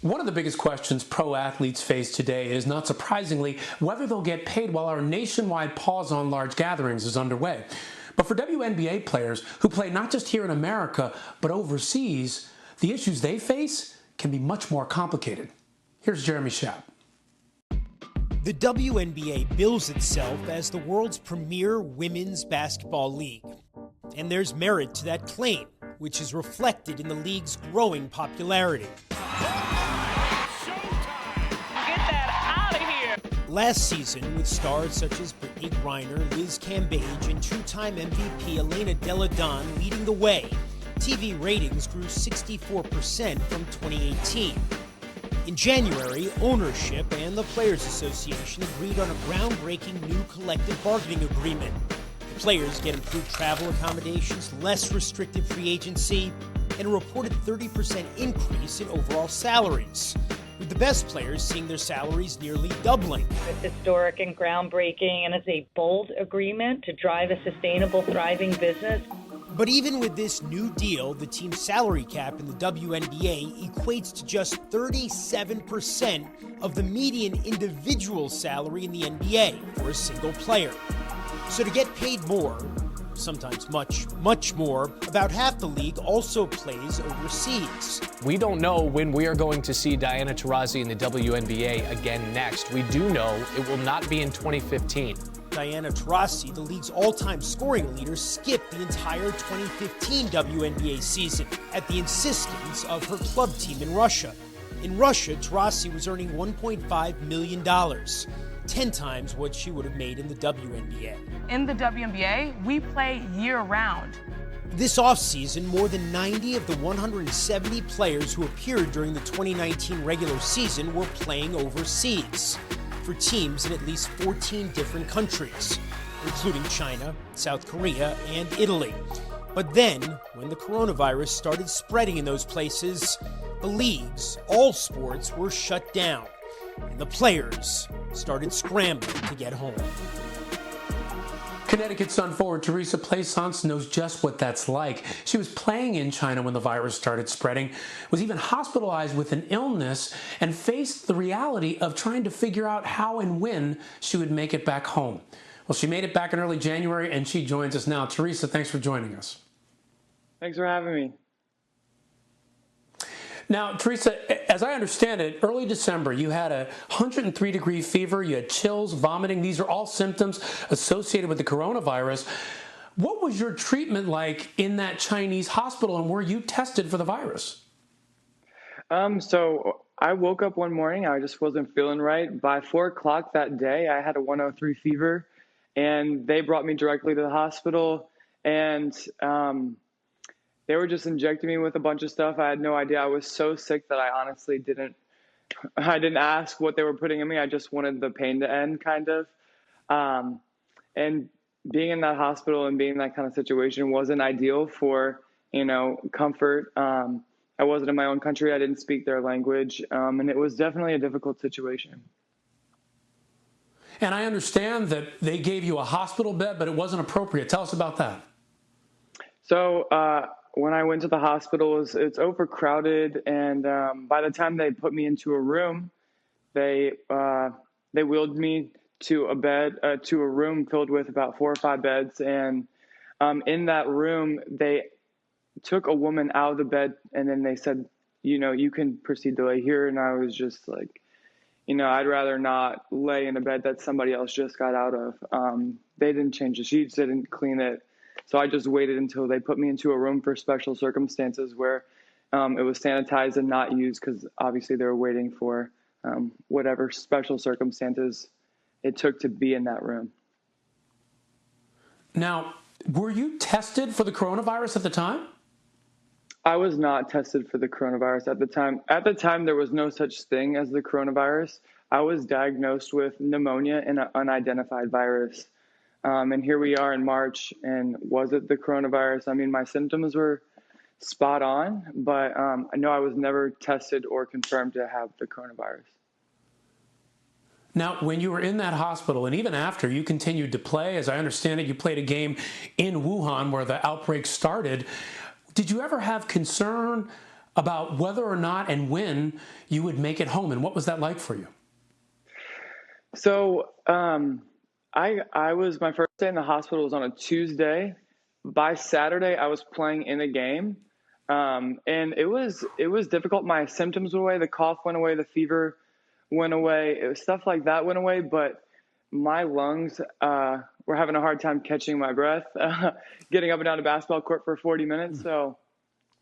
One of the biggest questions pro athletes face today is, not surprisingly, whether they'll get paid while our nationwide pause on large gatherings is underway. But for WNBA players who play not just here in America, but overseas, the issues they face can be much more complicated. Here's Jeremy Schaap. The WNBA bills itself as the world's premier women's basketball league. And there's merit to that claim, which is reflected in the league's growing popularity. Last season, with stars such as Brittany Griner, Liz Cambage, and two-time MVP Elena Delle Donne leading the way, TV ratings grew 64% from 2018. In January, ownership and the Players Association agreed on a groundbreaking new collective bargaining agreement. The players get improved travel accommodations, less restrictive free agency, and a reported 30% increase in overall salaries, with the best players seeing their salaries nearly doubling. It's historic and groundbreaking, and it's a bold agreement to drive a sustainable, thriving business. But even with this new deal, the team's salary cap in the WNBA equates to just 37% of the median individual salary in the NBA for a single player. So to get paid more, sometimes much, much more, about half the league also plays overseas. We don't know when we are going to see Diana Taurasi in the WNBA again next. We do know it will not be in 2015. Diana Taurasi, the league's all-time scoring leader, skipped the entire 2015 WNBA season at the insistence of her club team in Russia. In Russia, Taurasi was earning $1.5 million, 10 times what she would have made in the WNBA. In the WNBA, we play year-round. This offseason, more than 90 of the 170 players who appeared during the 2019 regular season were playing overseas for teams in at least 14 different countries, including China, South Korea, and Italy. But then, when the coronavirus started spreading in those places, the leagues, all sports, were shut down, and the players started scrambling to get home. Connecticut Sun forward Theresa Plaisance knows just what that's like. She was playing in China when the virus started spreading, was even hospitalized with an illness, and faced the reality of trying to figure out how and when she would make it back home. Well, she made it back in early January, and she joins us now. Theresa, thanks for joining us. Thanks for having me. Now, Theresa, as I understand it, early December, you had a 103-degree fever, you had chills, vomiting. These are all symptoms associated with the coronavirus. What was your treatment like in that Chinese hospital, and were you tested for the virus? So I woke up one morning, I just wasn't feeling right. By 4 o'clock that day, I had a 103 fever, and they brought me directly to the hospital, and they were just injecting me with a bunch of stuff. I had no idea. I was so sick that I honestly didn't ask what they were putting in me. I just wanted the pain to end, kind of. And being in that hospital and being in that kind of situation wasn't ideal for, comfort. I wasn't in my own country. I didn't speak their language. And it was definitely a difficult situation. And I understand that they gave you a hospital bed, but it wasn't appropriate. Tell us about that. So, when I went to the hospital, it's overcrowded, and by the time they put me into a room, they wheeled me to a room filled with about 4 or 5 beds, and in that room, they took a woman out of the bed, and then they said, you can proceed to lay here, and I was just like, I'd rather not lay in a bed that somebody else just got out of. They didn't change the sheets, they didn't clean it. So I just waited until they put me into a room for special circumstances where it was sanitized and not used, because obviously they were waiting for whatever special circumstances it took to be in that room. Now, were you tested for the coronavirus at the time? I was not tested for the coronavirus at the time. At the time, there was no such thing as the coronavirus. I was diagnosed with pneumonia and an unidentified virus. And here we are in March, and was it the coronavirus? I mean, my symptoms were spot on, but I know I was never tested or confirmed to have the coronavirus. Now, when you were in that hospital, and even after, you continued to play. As I understand it, you played a game in Wuhan where the outbreak started. Did you ever have concern about whether or not and when you would make it home. And what was that like for you? So I was, my first day in the hospital was on a Tuesday. By Saturday, I was playing in a game. And it was difficult. My symptoms went away. The cough went away. The fever went away. It was stuff like that went away. But my lungs were having a hard time catching my breath, getting up and down the basketball court for 40 minutes. So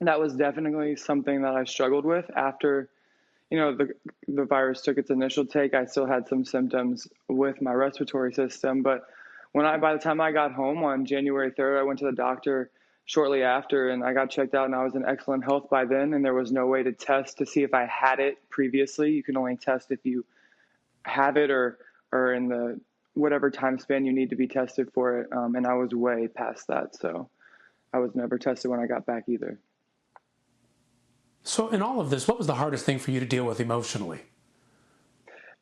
that was definitely something that I struggled with after, the virus took its initial take. I still had some symptoms with my respiratory system. But by the time I got home on January 3rd, I went to the doctor shortly after, and I got checked out, and I was in excellent health by then, and there was no way to test to see if I had it previously. You can only test if you have it or in the whatever time span you need to be tested for it, and I was way past that, so I was never tested when I got back either. So in all of this, what was the hardest thing for you to deal with emotionally?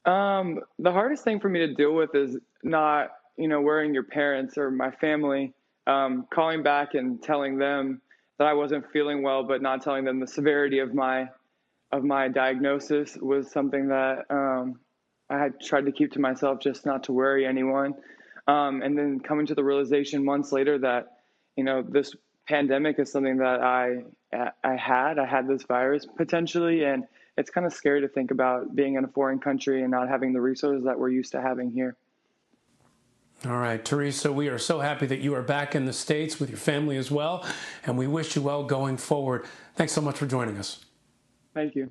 The hardest thing for me to deal with is not, worrying your parents or my family. Calling back and telling them that I wasn't feeling well, but not telling them the severity of my diagnosis was something that I had tried to keep to myself, just not to worry anyone. And then coming to the realization months later that, this pandemic is something that I had this virus potentially, and it's kind of scary to think about being in a foreign country and not having the resources that we're used to having here. All right, Theresa, we are so happy that you are back in the States with your family as well, and we wish you well going forward. Thanks so much for joining us. Thank you.